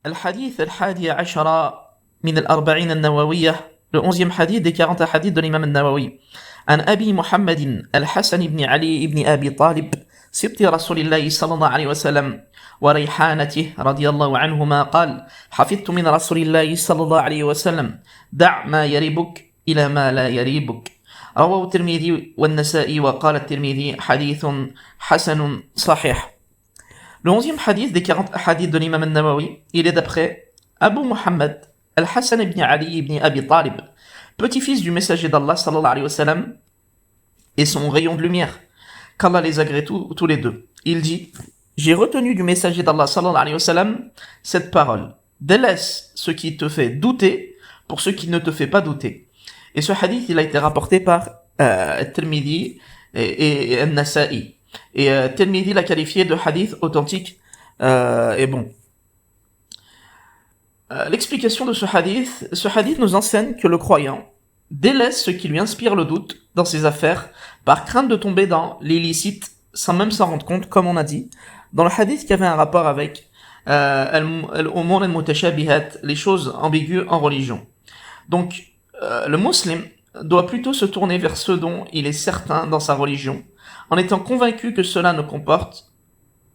الحديث الحادي عشر من الأربعين النووية le 11e hadith des 40 hadiths de l'imam al-Nawawi عن أبي محمد الحسن بن علي بن أبي طالب سبط رسول الله صلى الله عليه وسلم وريحانته رضي الله عنهما قال حفظت من رسول الله صلى الله عليه وسلم دع ما يريبك إلى ما لا يريبك رواه الترمذي والنسائي وقال الترمذي حديث حسن صحيح. Le 11e hadith des 40 hadiths de l'imam al-Nawawi, il est d'après Abu Muhammad al-Hassan ibn Ali ibn Abi Talib, petit-fils du messager d'Allah sallallahu alayhi wa sallam, et son rayon de lumière, qu'Allah les agrée tous les deux. Il dit, j'ai retenu du messager d'Allah sallallahu alayhi wa sallam cette parole, délaisse ce qui te fait douter pour ce qui ne te fait pas douter. Et ce hadith, il a été rapporté par Tirmidhi et An-Nasa'i. Et Tirmidhi l'a qualifié de hadith authentique et bon. L'explication de ce hadith nous enseigne que le croyant délaisse ce qui lui inspire le doute dans ses affaires par crainte de tomber dans l'illicite sans même s'en rendre compte, comme on a dit, dans le hadith qui avait un rapport avec al-umur al-mutashabihat, les choses ambiguës en religion. Donc, le musulman doit plutôt se tourner vers ce dont il est certain dans sa religion, en étant convaincu que cela ne comporte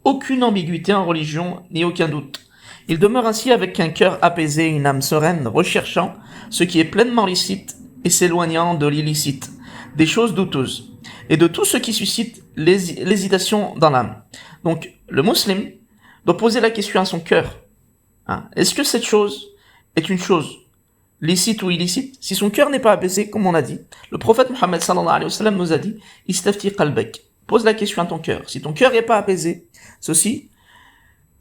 aucune ambiguïté en religion ni aucun doute. Il demeure ainsi avec un cœur apaisé, une âme sereine, recherchant ce qui est pleinement licite et s'éloignant de l'illicite, des choses douteuses, et de tout ce qui suscite l'hésitation dans l'âme. Donc, le musulman doit poser la question à son cœur. Est-ce que cette chose est une chose licite ou illicite? Si son cœur n'est pas apaisé, comme on a dit, le prophète Mohammed sallallahu alayhi wa sallam nous a dit Istafti qalbak. Pose la question à ton cœur. Si ton cœur n'est pas apaisé, ceci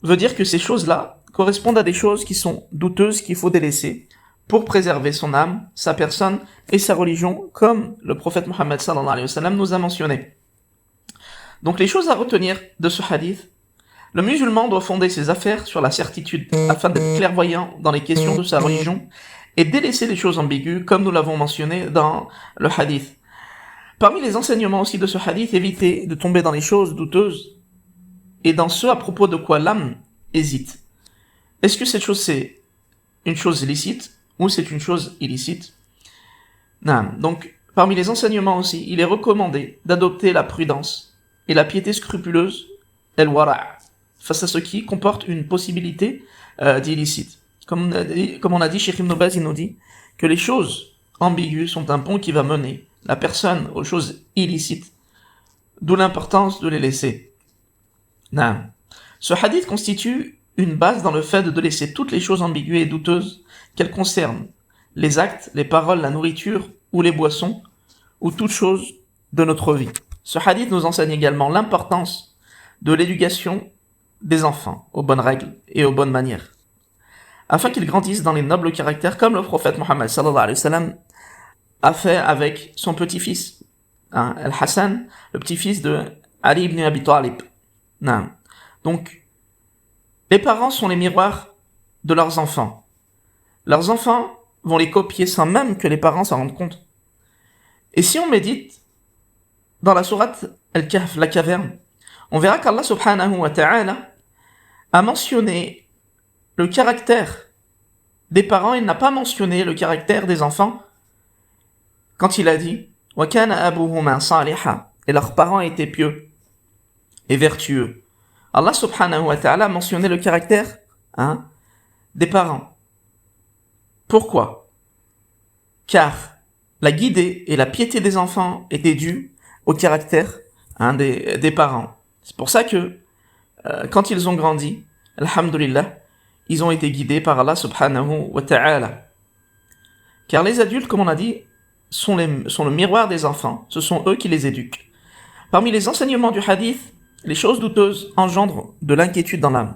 veut dire que ces choses-là correspondent à des choses qui sont douteuses, qu'il faut délaisser pour préserver son âme, sa personne et sa religion, comme le prophète Mohammed sallallahu alayhi wa sallam nous a mentionné. Donc les choses à retenir de ce hadith: le musulman doit fonder ses affaires sur la certitude afin d'être clairvoyant dans les questions de sa religion et délaisser les choses ambiguës, comme nous l'avons mentionné dans le hadith. Parmi les enseignements aussi de ce hadith, éviter de tomber dans les choses douteuses et dans ce à propos de quoi l'âme hésite. Est-ce que cette chose c'est une chose licite ou c'est une chose illicite? Non. Donc, parmi les enseignements aussi, il est recommandé d'adopter la prudence et la piété scrupuleuse, el-wara', face à ce qui comporte une possibilité d'illicite. Comme on a dit, Cheikh Ibn Baz, il nous dit que les choses ambiguës sont un pont qui va mener la personne aux choses illicites, d'où l'importance de les laisser. Non. Ce hadith constitue une base dans le fait de laisser toutes les choses ambiguës et douteuses, qu'elles concernent les actes, les paroles, la nourriture ou les boissons, ou toute chose de notre vie. Ce hadith nous enseigne également l'importance de l'éducation des enfants aux bonnes règles et aux bonnes manières, afin qu'ils grandissent dans les nobles caractères comme le prophète Mohammed sallallahu alayhi wa sallam a fait avec son petit-fils, Al-Hassan, le petit-fils de Ali ibn Abi Talib. Donc, les parents sont les miroirs de leurs enfants. Leurs enfants vont les copier sans même que les parents s'en rendent compte. Et si on médite dans la sourate Al-Kahf, la caverne, on verra qu'Allah subhanahu wa ta'ala a mentionné le caractère des parents, il n'a pas mentionné le caractère des enfants quand il a dit « Wa kana abuhuma saliha » et leurs parents étaient pieux et vertueux. Allah subhanahu wa ta'ala a mentionné le caractère des parents. Pourquoi? Car la guidée et la piété des enfants étaient dues au caractère des parents. C'est pour ça que quand ils ont grandi, alhamdulillah, ils ont été guidés par Allah subhanahu wa ta'ala. Car les adultes, comme on a dit, sont le miroir des enfants. Ce sont eux qui les éduquent. Parmi les enseignements du hadith, les choses douteuses engendrent de l'inquiétude dans l'âme.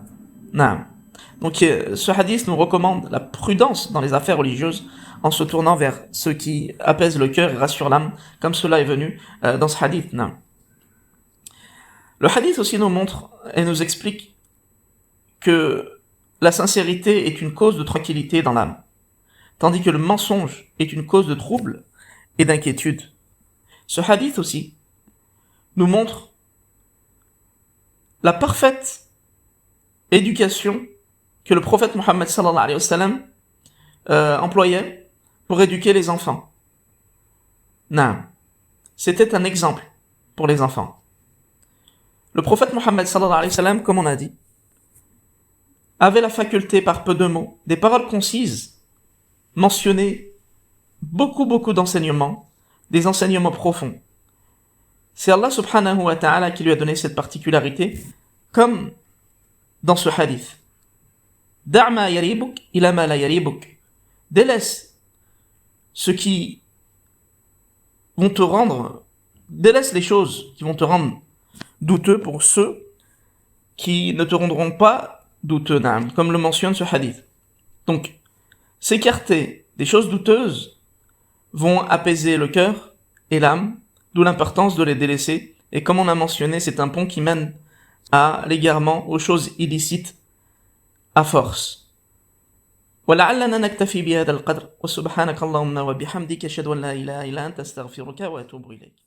Donc ce hadith nous recommande la prudence dans les affaires religieuses en se tournant vers ce qui apaise le cœur et rassure l'âme, comme cela est venu dans ce hadith. Le hadith aussi nous montre et nous explique que la sincérité est une cause de tranquillité dans l'âme, tandis que le mensonge est une cause de trouble et d'inquiétude. Ce hadith aussi nous montre la parfaite éducation que le prophète Mohammed sallallahu alayhi wa sallam employait pour éduquer les enfants. Non. C'était un exemple pour les enfants. Le prophète Mohammed sallallahu alayhi wa sallam, comme on a dit, avait la faculté par peu de mots, des paroles concises, mentionner beaucoup d'enseignements, des enseignements profonds. C'est Allah subhanahu wa ta'ala qui lui a donné cette particularité, comme dans ce hadith. Da'ma yaribuk ila ma la yaribuk. Délaisse ce qui vont te rendre, délaisse les choses qui vont te rendre douteux pour ceux qui ne te rendront pas douteux, comme le mentionne ce hadith. Donc, s'écarter des choses douteuses vont apaiser le cœur et l'âme, d'où l'importance de les délaisser. Et comme on a mentionné, c'est un pont qui mène à l'égarement, aux choses illicites, à force. ولعلنا نكتفي بهذا القدر وسبحانك اللهم وبحمدك أشهد أن لا إله إلا أنت أستغفرك وأتوب إليك